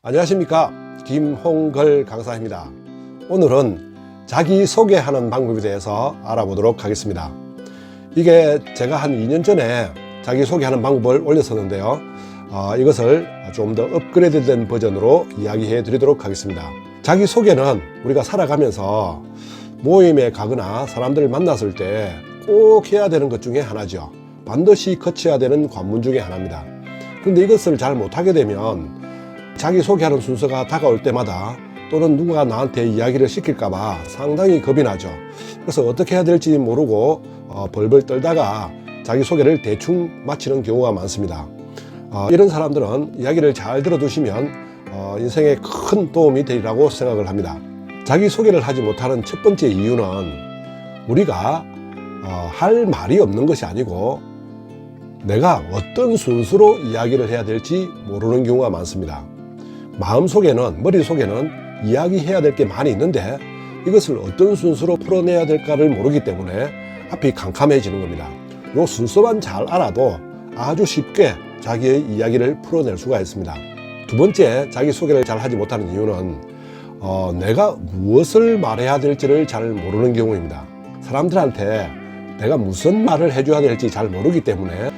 안녕하십니까, 김홍걸 강사입니다. 오늘은 자기소개하는 방법에 대해서 알아보도록 하겠습니다. 이게 제가 한 2년 전에 자기소개하는 방법을 올렸었는데요, 이것을 좀 더 업그레이드된 버전으로 이야기해 드리도록 하겠습니다. 자기소개는 우리가 살아가면서 모임에 가거나 사람들을 만났을 때 꼭 해야 되는 것 중에 하나죠. 반드시 거쳐야 되는 관문 중에 하나입니다. 그런데 이것을 잘 못하게 되면 자기소개하는 순서가 다가올 때마다 또는 누가 나한테 이야기를 시킬까봐 상당히 겁이 나죠. 그래서 어떻게 해야 될지 모르고 벌벌 떨다가 자기소개를 대충 마치는 경우가 많습니다. 이런 사람들은 이야기를 잘 들어두시면 인생에 큰 도움이 되리라고 생각을 합니다. 자기소개를 하지 못하는 첫 번째 이유는 우리가 할 말이 없는 것이 아니고 내가 어떤 순서로 이야기를 해야 될지 모르는 경우가 많습니다. 마음속에는, 머릿속에는 이야기해야 될 게 많이 있는데 이것을 어떤 순서로 풀어내야 될까를 모르기 때문에 앞이 캄캄해지는 겁니다. 이 순서만 잘 알아도 아주 쉽게 자기의 이야기를 풀어낼 수가 있습니다. 두 번째, 자기소개를 잘 하지 못하는 이유는 내가 무엇을 말해야 될지를 잘 모르는 경우입니다. 사람들한테 내가 무슨 말을 해줘야 될지 잘 모르기 때문에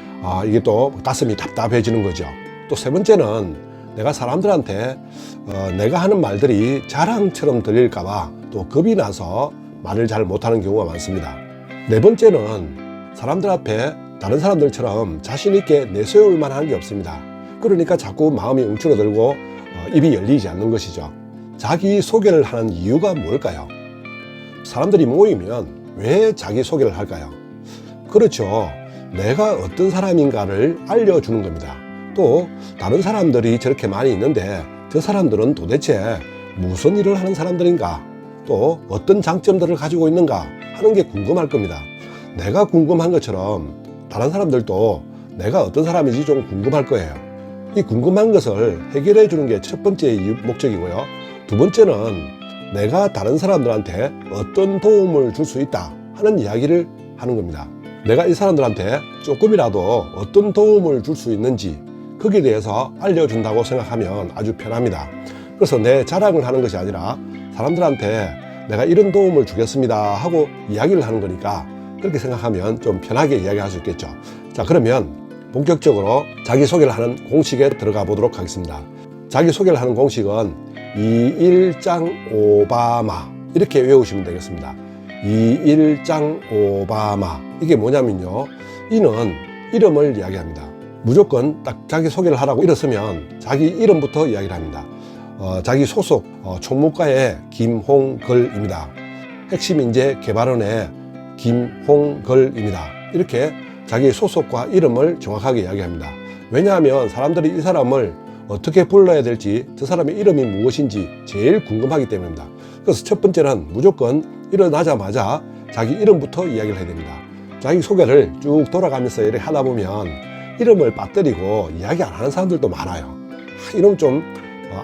이게 또 가슴이 답답해지는 거죠. 또 세 번째는 내가 사람들한테 내가 하는 말들이 자랑처럼 들릴까봐 또 겁이 나서 말을 잘 못하는 경우가 많습니다. 네 번째는 사람들 앞에 다른 사람들처럼 자신 있게 내세울 만한 게 없습니다. 그러니까 자꾸 마음이 움츠러들고 입이 열리지 않는 것이죠. 자기소개를 하는 이유가 뭘까요? 사람들이 모이면 왜 자기소개를 할까요? 그렇죠. 내가 어떤 사람인가를 알려주는 겁니다. 또 다른 사람들이 저렇게 많이 있는데 저 사람들은 도대체 무슨 일을 하는 사람들인가, 또 어떤 장점들을 가지고 있는가 하는 게 궁금할 겁니다. 내가 궁금한 것처럼 다른 사람들도 내가 어떤 사람인지 좀 궁금할 거예요. 이 궁금한 것을 해결해 주는 게 첫 번째 목적이고요. 두 번째는 내가 다른 사람들한테 어떤 도움을 줄 수 있다 하는 이야기를 하는 겁니다. 내가 이 사람들한테 조금이라도 어떤 도움을 줄 수 있는지 거기에 대해서 알려준다고 생각하면 아주 편합니다. 그래서 내 자랑을 하는 것이 아니라 사람들한테 내가 이런 도움을 주겠습니다 하고 이야기를 하는 거니까 그렇게 생각하면 좀 편하게 이야기할 수 있겠죠. 자, 그러면 본격적으로 자기소개를 하는 공식에 들어가 보도록 하겠습니다. 자기소개를 하는 공식은 2일장 오바마 이렇게 외우시면 되겠습니다. 2일장 오바마, 이게 뭐냐면요, 이는 이름을 이야기합니다. 무조건 딱 자기소개를 하라고 일었으면 자기 이름부터 이야기를 합니다. 자기 소속 총무과의 김홍걸입니다. 핵심인재 개발원의 김홍걸입니다. 이렇게 자기 소속과 이름을 정확하게 이야기합니다. 왜냐하면 사람들이 이 사람을 어떻게 불러야 될지, 저 사람의 이름이 무엇인지 제일 궁금하기 때문입니다. 그래서 첫 번째는 무조건 일어나자마자 자기 이름부터 이야기를 해야 됩니다. 자기 소개를 쭉 돌아가면서 이렇게 하다 보면 이름을 빠뜨리고 이야기 안 하는 사람들도 많아요. 이름 좀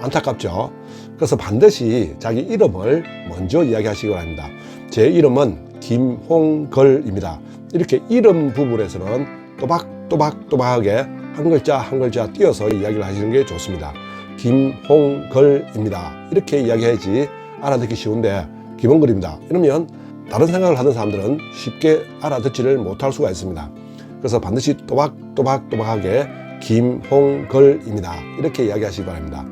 안타깝죠. 그래서 반드시 자기 이름을 먼저 이야기하시기 바랍니다. 제 이름은 김홍걸입니다. 이렇게 이름 부분에서는 또박또박하게 한 글자 한 글자 띄어서 이야기를 하시는 게 좋습니다. 김홍걸입니다. 이렇게 이야기해야지 알아듣기 쉬운데 김홍걸입니다 이러면 다른 생각을 하는 사람들은 쉽게 알아듣지를 못할 수가 있습니다. 그래서 반드시 또박또박하게 김홍걸입니다 이렇게 이야기하시기 바랍니다.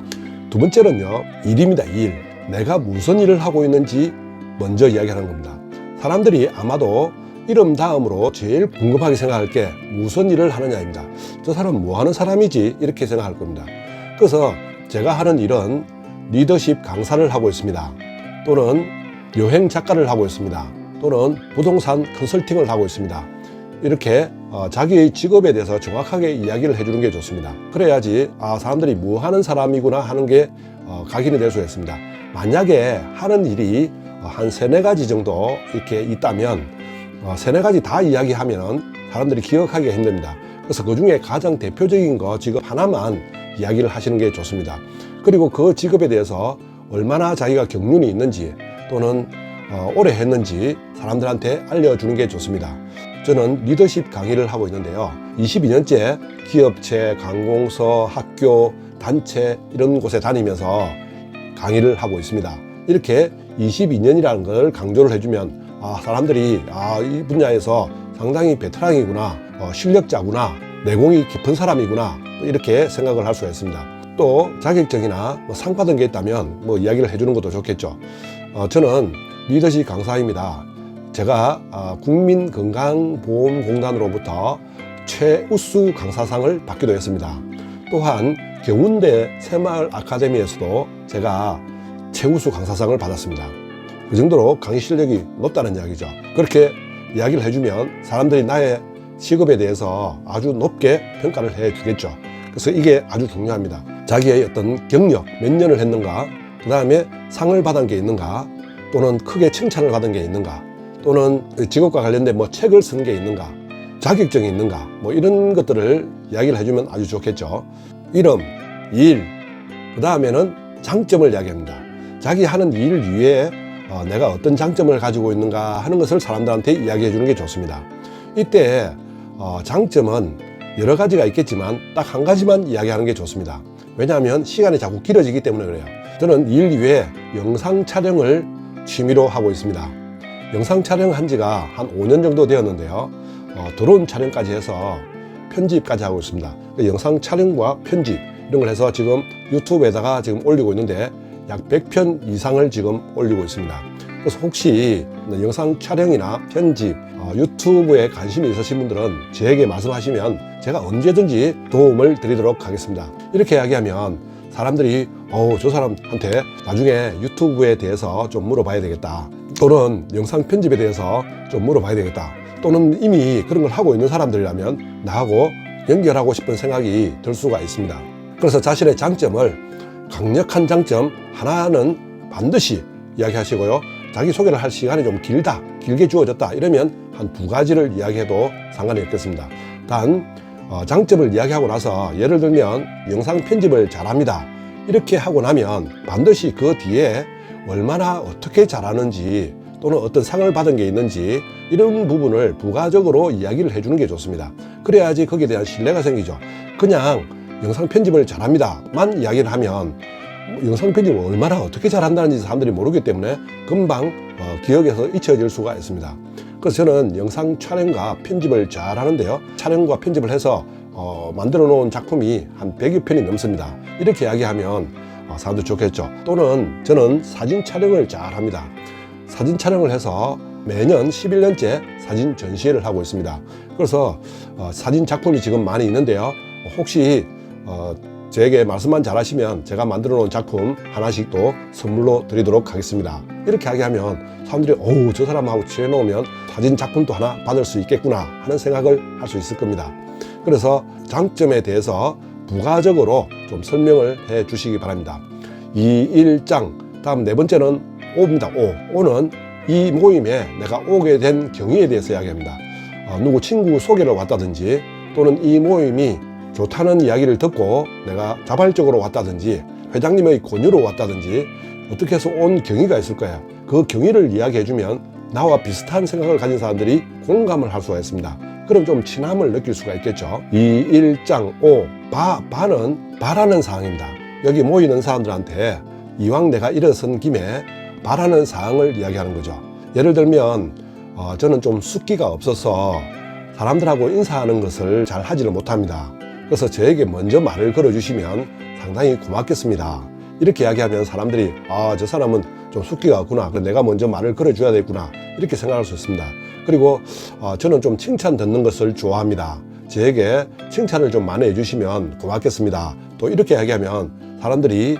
두 번째는요, 일입니다. 일. 내가 무슨 일을 하고 있는지 먼저 이야기하는 겁니다. 사람들이 아마도 이름 다음으로 제일 궁금하게 생각할 게 무슨 일을 하느냐입니다. 저 사람은 뭐 하는 사람이지 이렇게 생각할 겁니다. 그래서 제가 하는 일은 리더십 강사를 하고 있습니다. 또는 여행 작가를 하고 있습니다. 또는 부동산 컨설팅을 하고 있습니다. 이렇게 자기의 직업에 대해서 정확하게 이야기를 해주는 게 좋습니다. 그래야지 사람들이 뭐 하는 사람이구나 하는 게 각인이 될 수가 있습니다. 만약에 하는 일이 한 세네 가지 정도 이렇게 있다면 세네 가지 다 이야기하면 사람들이 기억하기가 힘듭니다. 그래서 그 중에 가장 대표적인 거 직업 하나만 이야기를 하시는 게 좋습니다. 그리고 그 직업에 대해서 얼마나 자기가 경륜이 있는지 또는 오래 했는지 사람들한테 알려주는 게 좋습니다. 저는 리더십 강의를 하고 있는데요, 22년째 기업체, 관공서, 학교, 단체 이런 곳에 다니면서 강의를 하고 있습니다. 이렇게 22년이라는 걸 강조를 해주면 사람들이 이 분야에서 상당히 베테랑이구나, 실력자구나, 내공이 깊은 사람이구나, 이렇게 생각을 할 수가 있습니다. 또 자격증이나 상 받은 게 있다면 이야기를 해주는 것도 좋겠죠. 저는 리더십 강사입니다. 제가 국민건강보험공단으로부터 최우수 강사상을 받기도 했습니다. 또한 경운대 새마을 아카데미에서도 제가 최우수 강사상을 받았습니다. 그 정도로 강의 실력이 높다는 이야기죠. 그렇게 이야기를 해주면 사람들이 나의 직업에 대해서 아주 높게 평가를 해 주겠죠. 그래서 이게 아주 중요합니다. 자기의 어떤 경력, 몇 년을 했는가, 그 다음에 상을 받은 게 있는가, 또는 크게 칭찬을 받은 게 있는가, 또는 직업과 관련된 책을 쓴 게 있는가, 자격증이 있는가, 이런 것들을 이야기를 해주면 아주 좋겠죠. 이름, 일, 그 다음에는 장점을 이야기합니다. 자기 하는 일 위에 내가 어떤 장점을 가지고 있는가 하는 것을 사람들한테 이야기해 주는 게 좋습니다. 이때 장점은 여러 가지가 있겠지만 딱 한 가지만 이야기하는 게 좋습니다. 왜냐하면 시간이 자꾸 길어지기 때문에 그래요. 저는 일 이외에 영상 촬영을 취미로 하고 있습니다. 영상 촬영한 지가 한 5년 정도 되었는데요. 드론 촬영까지 해서 편집까지 하고 있습니다. 영상 촬영과 편집 이런 걸 해서 지금 유튜브에다가 지금 올리고 있는데 약 100편 이상을 지금 올리고 있습니다. 그래서 혹시 영상 촬영이나 편집, 유튜브에 관심이 있으신 분들은 저에게 말씀하시면 제가 언제든지 도움을 드리도록 하겠습니다. 이렇게 이야기하면 사람들이 저 사람한테 나중에 유튜브에 대해서 좀 물어봐야 되겠다, 또는 영상 편집에 대해서 좀 물어봐야 되겠다, 또는 이미 그런 걸 하고 있는 사람들이라면 나하고 연결하고 싶은 생각이 들 수가 있습니다. 그래서 자신의 장점을, 강력한 장점 하나는 반드시 이야기하시고요. 자기소개를 할 시간이 좀 길게 주어졌다 이러면 한 2가지를 이야기해도 상관이 없겠습니다. 단 장점을 이야기하고 나서 예를 들면 영상 편집을 잘합니다 이렇게 하고 나면 반드시 그 뒤에 얼마나 어떻게 잘하는지, 또는 어떤 상을 받은 게 있는지 이런 부분을 부가적으로 이야기를 해주는 게 좋습니다. 그래야지 거기에 대한 신뢰가 생기죠. 그냥 영상 편집을 잘합니다만 이야기를 하면 영상 편집을 얼마나 어떻게 잘한다는지 사람들이 모르기 때문에 금방 기억에서 잊혀질 수가 있습니다. 그래서 저는 영상 촬영과 편집을 잘 하는데요. 촬영과 편집을 해서 만들어 놓은 작품이 한 100여 편이 넘습니다. 이렇게 이야기하면 사람들 좋겠죠. 또는 저는 사진 촬영을 잘 합니다. 사진 촬영을 해서 매년 11년째 사진 전시회를 하고 있습니다. 그래서 사진 작품이 지금 많이 있는데요. 혹시 저에게 말씀만 잘하시면 제가 만들어 놓은 작품 하나씩 또 선물로 드리도록 하겠습니다. 이렇게 이야기하면 사람들이 저 사람하고 친해 놓으면 사진 작품도 하나 받을 수 있겠구나 하는 생각을 할 수 있을 겁니다. 그래서 장점에 대해서 부가적으로 좀 설명을 해 주시기 바랍니다. 2일장, 다음 4번째는 오입니다. 오는 이 모임에 내가 오게 된 경위에 대해서 이야기합니다. 누구 친구 소개를 왔다든지, 또는 이 모임이 좋다는 이야기를 듣고 내가 자발적으로 왔다든지, 회장님의 권유로 왔다든지, 어떻게 해서 온 경위가 있을 거예요. 그 경위를 이야기해주면 나와 비슷한 생각을 가진 사람들이 공감을 할 수가 있습니다. 그럼 좀 친함을 느낄 수가 있겠죠. 2일장 5, 바는 바라는 사항입니다. 여기 모이는 사람들한테 이왕 내가 일어선 김에 바라는 사항을 이야기하는 거죠. 예를 들면 저는 좀 숫기가 없어서 사람들하고 인사하는 것을 잘 하지를 못합니다. 그래서 저에게 먼저 말을 걸어주시면 상당히 고맙겠습니다. 이렇게 이야기하면 사람들이 저 사람은 좀 숫기가 없구나, 내가 먼저 말을 걸어줘야 되겠구나, 이렇게 생각할 수 있습니다. 그리고 저는 좀 칭찬 듣는 것을 좋아합니다. 저에게 칭찬을 좀 많이 해주시면 고맙겠습니다. 또 이렇게 이야기하면 사람들이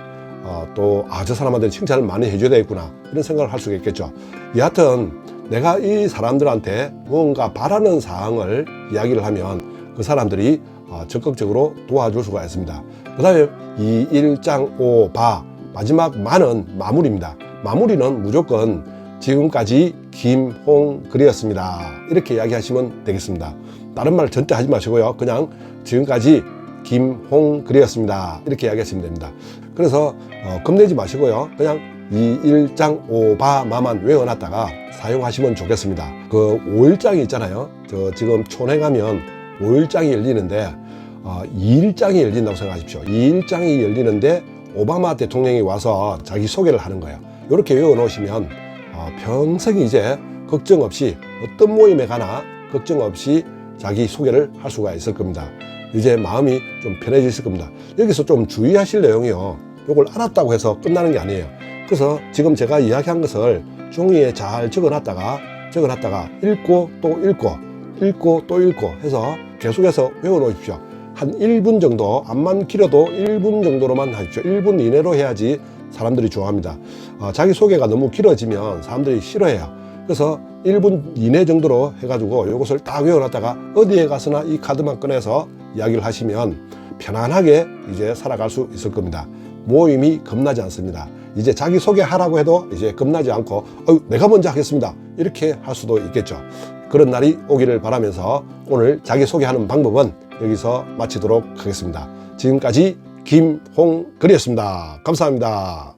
저 사람한테 칭찬을 많이 해줘야 되겠구나, 이런 생각을 할 수가 있겠죠. 여하튼 내가 이 사람들한테 무언가 바라는 사항을 이야기를 하면 그 사람들이 적극적으로 도와줄 수가 있습니다. 그 다음에 2일장 5, 마지막 마는 마무리입니다. 마무리는 무조건 지금까지 김홍글이었습니다, 이렇게 이야기하시면 되겠습니다. 다른 말 절대 하지 마시고요. 그냥 지금까지 김홍글이었습니다, 이렇게 이야기하시면 됩니다. 그래서 겁내지 마시고요. 그냥 2일장 5마만 외워놨다가 사용하시면 좋겠습니다. 그 5일장이 있잖아요. 지금 촌에 가면 5일장이 열리는데 2일장이 열린다고 생각하십시오. 2일장이 열리는데 오바마 대통령이 와서 자기 소개를 하는 거예요. 이렇게 외워 놓으시면 평생 이제 걱정 없이 어떤 모임에 가나 걱정 없이 자기 소개를 할 수가 있을 겁니다. 이제 마음이 좀 편해지실 겁니다. 여기서 좀 주의하실 내용이요. 이걸 알았다고 해서 끝나는 게 아니에요. 그래서 지금 제가 이야기한 것을 종이에 잘 적어놨다가 읽고 또 읽고 또 읽고 해서 계속해서 외워 놓으십시오. 한 1분 정도, 암만 길어도 1분 정도로만 하십시오. 1분 이내로 해야지 사람들이 좋아합니다. 자기소개가 너무 길어지면 사람들이 싫어해요. 그래서 1분 이내 정도로 해가지고 이것을 딱 외워놨다가 어디에 가서나 이 카드만 꺼내서 이야기를 하시면 편안하게 이제 살아갈 수 있을 겁니다. 모임이 겁나지 않습니다. 이제 자기소개하라고 해도 이제 겁나지 않고 내가 먼저 하겠습니다. 이렇게 할 수도 있겠죠. 그런 날이 오기를 바라면서 오늘 자기소개하는 방법은 여기서 마치도록 하겠습니다. 지금까지 김홍글이었습니다. 감사합니다.